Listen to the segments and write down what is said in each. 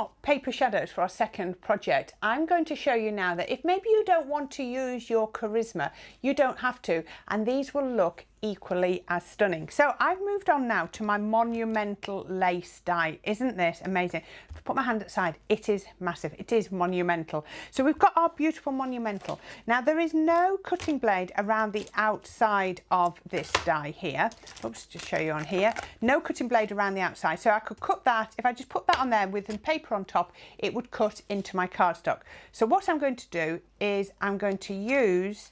our paper shadows for our second project, I'm going to show you now that if maybe you don't want to use your charisma, you don't have to, and these will look equally as stunning. So I've moved on now to my monumental lace die. Isn't this amazing? If I put my hand aside, it is massive. It is monumental. So we've got our beautiful monumental. Now there is no cutting blade around the outside of this die here. Oops, just show you on here. No cutting blade around the outside. So I could cut that. If I just put that on there with some paper on top, it would cut into my cardstock. So what I'm going to do is I'm going to use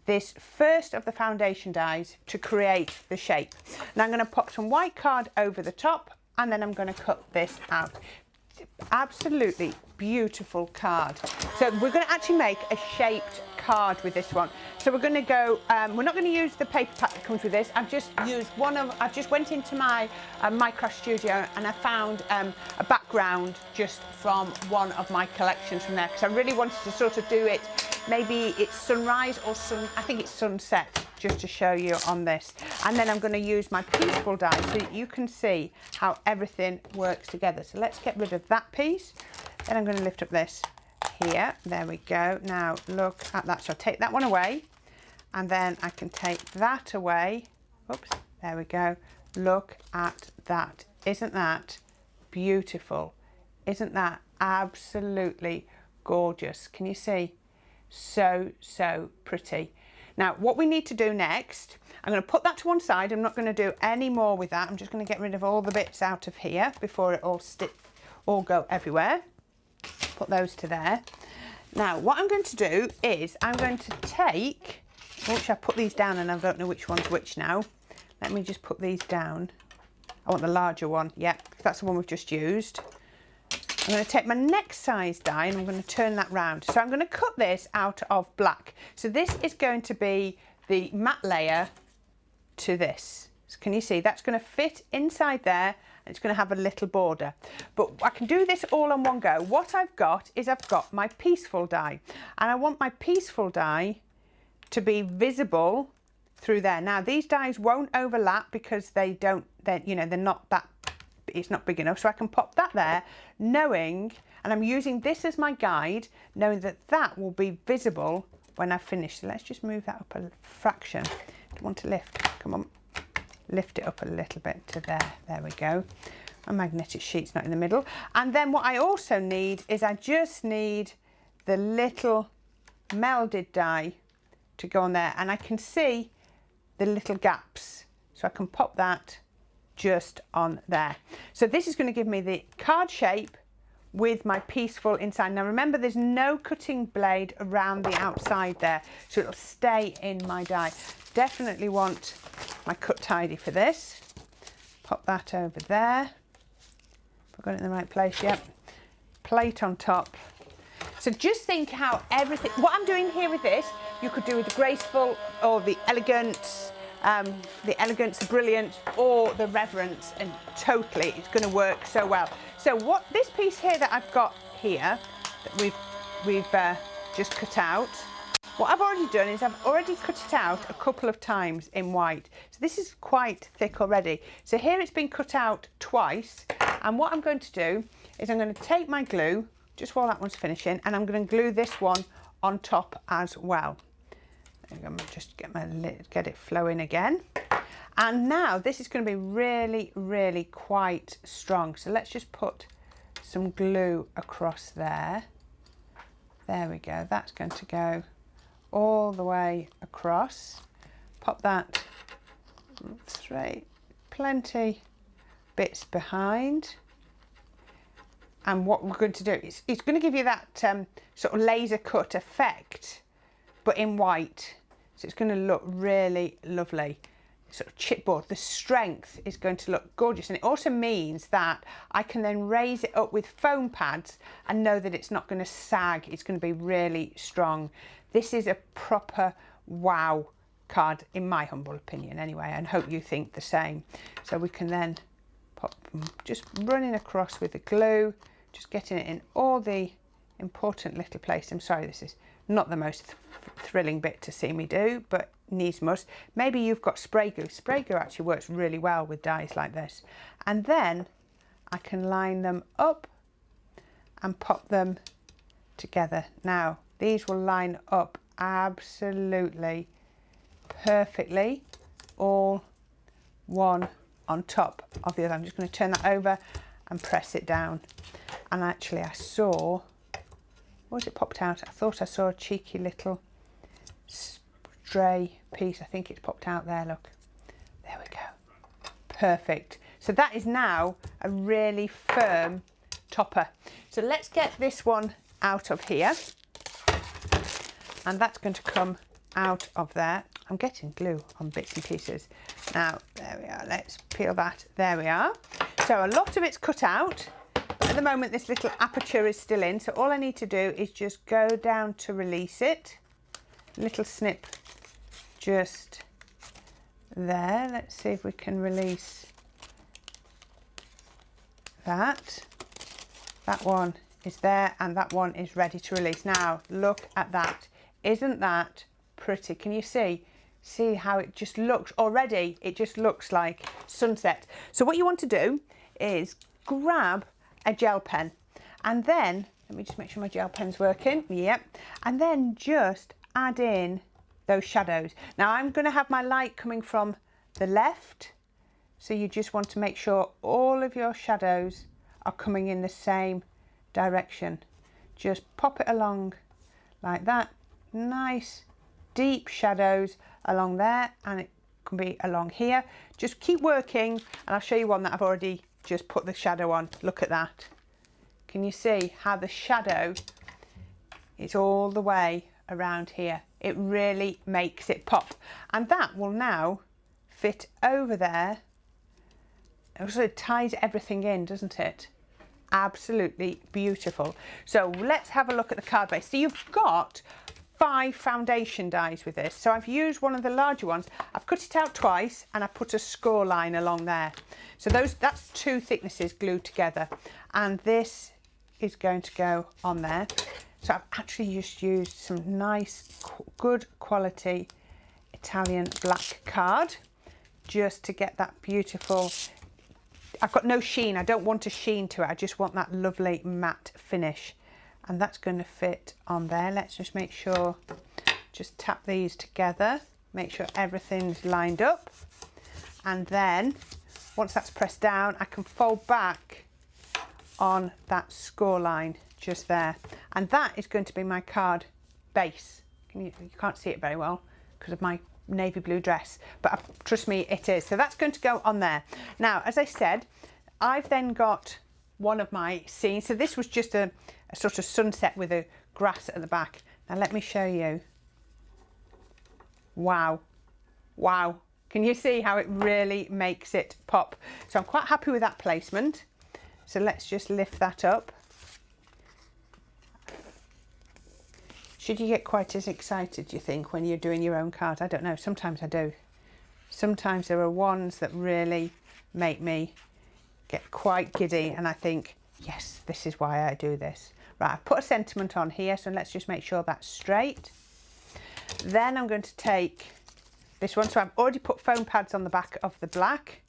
this first of the foundation dies to create the shape. Now I'm going to pop some white card over the top, and then I'm going to cut this out. Absolutely beautiful card. So we're going to actually make a shaped card with this one. So we're going to go, we're not going to use the paper pack that comes with this. I've just used I just went into my Minecraft studio and I found a background just from one of my collections from there, because I really wanted to sort of do it, maybe it's sunrise or I think it's sunset, just to show you on this. And then I'm going to use my peaceful die so that you can see how everything works together. So let's get rid of that piece. Then I'm going to lift up this here. There we go. Now look at that. So I'll take that one away, and then I can take that away. Oops, there we go. Look at that. Isn't that beautiful? Isn't that absolutely gorgeous? Can you see? So pretty. Now what we need to do next, I'm going to put that to one side. I'm not going to do any more with that. I'm just going to get rid of all the bits out of here before it all go everywhere. Put those to there. Now what I'm going to do is I'm going to take, which I put these down and I don't know which one's which now. Let me just put these down. I want the larger one. Yeah, that's the one we've just used. I'm going to take my next size die and I'm going to turn that round. So I'm going to cut this out of black. So this is going to be the matte layer to this. So can you see that's going to fit inside there, and it's going to have a little border. But I can do this all on one go. What I've got is I've got my peaceful die, and I want my peaceful die to be visible through there. Now these dies won't overlap because they're not that, it's not big enough, so I can pop that there, knowing, and I'm using this as my guide, knowing that that will be visible when I finish. So let's just move that up a fraction. I want to lift, come on, lift it up a little bit to there. There we go. My magnetic sheet's not in the middle. And then what I also need is I just need the little melded die to go on there, and I can see the little gaps, so I can pop that just on there. So this is going to give me the card shape with my peaceful inside. Now remember, there's no cutting blade around the outside there, so it'll stay in my die. Definitely want my cut tidy for this. Pop that over there. Have I got it in the right place? Yep. Plate on top. So just think how everything, what I'm doing here with this, you could do with the graceful or the elegance, the brilliant, or the reverence, and totally it's going to work so well. So what this piece here that I've got here that we've just cut out, what I've already done is I've already cut it out a couple of times in white. So this is quite thick already. So here it's been cut out twice, and what I'm going to do is I'm going to take my glue just while that one's finishing, and I'm going to glue this one on top as well. I'm just get it flowing again. And now this is going to be really quite strong. So let's just put some glue across there. There we go. That's going to go all the way across. Pop that straight, plenty bits behind. And what we're going to do is it's going to give you that sort of laser cut effect, but in white. So it's going to look really lovely, sort of chipboard. The strength is going to look gorgeous, and it also means that I can then raise it up with foam pads and know that it's not going to sag. It's going to be really strong. This is a proper wow card, in my humble opinion anyway, and hope you think the same. So we can then pop, just running across with the glue, just getting it in all the important little places. I'm sorry, this is not the most thrilling bit to see me do, but needs must. Maybe you've got spray glue. Spray glue actually works really well with dies like this. And then I can line them up and pop them together. Now, these will line up absolutely perfectly, all one on top of the other. I'm just going to turn that over and press it down. And actually I saw, was it popped out? I thought I saw a cheeky little stray piece. I think it's popped out there, look. There we go. Perfect. So that is now a really firm topper. So let's get this one out of here. And that's going to come out of there. I'm getting glue on bits and pieces. Now, there we are. Let's peel that. There we are. So a lot of it's cut out. But at the moment, this little aperture is still in. So all I need to do is just go down to release it. Little snip just there. Let's see if we can release that. That one is there and that one is ready to release. Now, look at that. Isn't that pretty? Can you see? See how it just looks already? It just looks like sunset. So what you want to do is grab a gel pen and then, let me just make sure my gel pen's working. Yep. And then just add in those shadows. Now I'm going to have my light coming from the left. So you just want to make sure all of your shadows are coming in the same direction. Just pop it along like that. Nice deep shadows along there, and it can be along here. Just keep working and I'll show you one that I've already just put the shadow on. Look at that. Can you see how the shadow is all the way around here? It really makes it pop, and that will now fit over there. It also ties everything in, doesn't it? Absolutely beautiful. So let's have a look at the card base. So you've got 5 foundation dies with this. So I've used one of the larger ones. I've cut it out twice and I put a score line along there. So that's 2 thicknesses glued together. And this is going to go on there. So I've actually just used some nice, good quality Italian black card just to get that beautiful. I've got no sheen. I don't want a sheen to it. I just want that lovely matte finish. And that's going to fit on there. Let's just make sure, just tap these together, make sure everything's lined up. And then once that's pressed down, I can fold back on that score line just there. And that is going to be my card base. You can't see it very well because of my navy blue dress, but trust me, it is. So that's going to go on there. Now, as I said, I've then got one of my scenes. So this was just a sort of sunset with a grass at the back. Now let me show you. Wow. Wow. Can you see how it really makes it pop? So I'm quite happy with that placement. So let's just lift that up. Should you get quite as excited, do you think, when you're doing your own cards? I don't know. Sometimes I do. Sometimes there are ones that really make me get quite giddy and I think, yes, this is why I do this. Right, I've put a sentiment on here, so let's just make sure that's straight. Then I'm going to take this one. So I've already put foam pads on the back of the black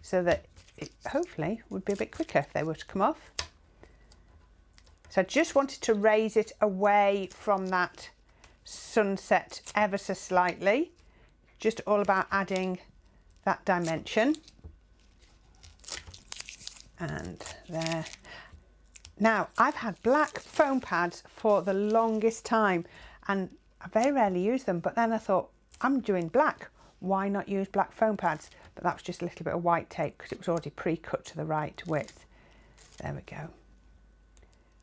so that it hopefully would be a bit quicker if they were to come off. So I just wanted to raise it away from that sunset ever so slightly. Just all about adding that dimension. And there. Now, I've had black foam pads for the longest time and I very rarely use them, but then I thought, I'm doing black, why not use black foam pads? But that was just a little bit of white tape because it was already pre-cut to the right width. There we go.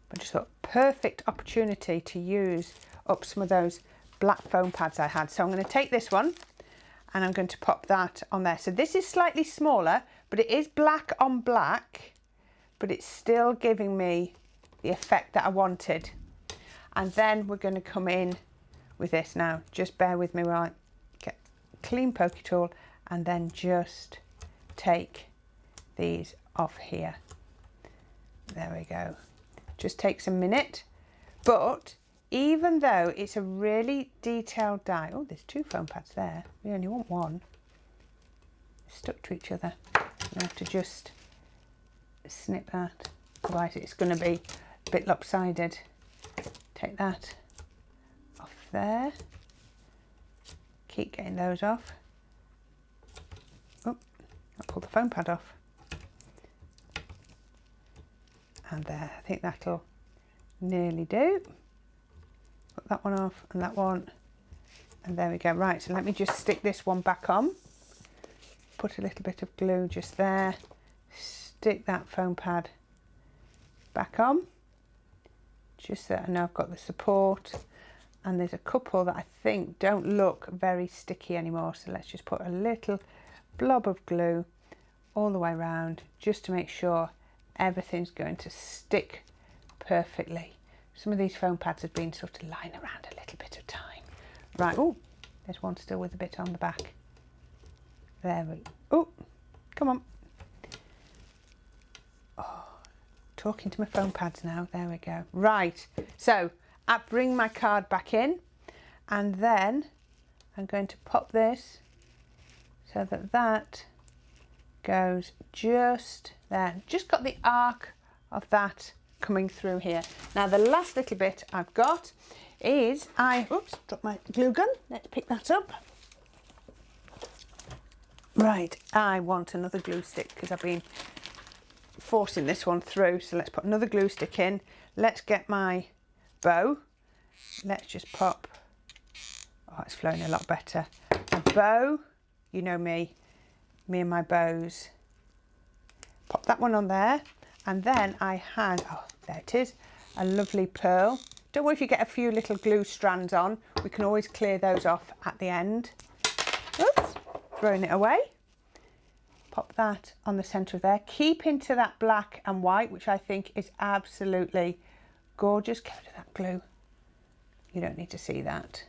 But I just thought, perfect opportunity to use up some of those black foam pads I had. So I'm going to take this one and I'm going to pop that on there. So this is slightly smaller, but it is black on black, but it's still giving me the effect that I wanted. And then we're going to come in with this now. Just bear with me while I get a clean pokey tool and then just take these off here. There we go. Just takes a minute, but even though it's a really detailed die, oh, there's 2 foam pads there. We only want one. It's stuck to each other. You have to just snip that, otherwise it's going to be a bit lopsided. Take that off there. Keep getting those off. Oh, I'll pull the foam pad off. And there, I think that'll nearly do. Put that one off and that one. And there we go. Right, so let me just stick this one back on. Put a little bit of glue just there. Stick that foam pad back on. Just so I know I've got the support. And there's a couple that I think don't look very sticky anymore. So let's just put a little blob of glue all the way around just to make sure everything's going to stick perfectly. Some of these foam pads have been sort of lying around a little bit of time. Right, oh, there's one still with a bit on the back. There we go. Oh, come on. Oh, talking to my foam pads now. There we go. Right, so I bring my card back in and then I'm going to pop this so that that goes just there. Just got the arc of that coming through here. Now the last little bit I've got is oops, dropped my glue gun. Let's pick that up. Right, I want another glue stick because I've been forcing this one through. So let's put another glue stick in. Let's get my bow. Let's just pop. Oh, it's flowing a lot better. A bow, you know me and my bows. Pop that one on there. And then I had, oh, there it is, a lovely pearl. Don't worry if you get a few little glue strands on. We can always clear those off at the end. Oops, throwing it away. Pop that on the centre of there. Keep into that black and white, which I think is absolutely gorgeous. Get rid of that glue. You don't need to see that.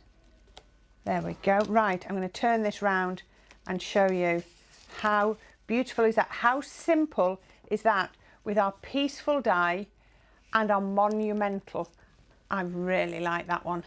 There we go. Right, I'm going to turn this round and show you how beautiful is that. How simple is that with our peaceful die and our monumental. I really like that one.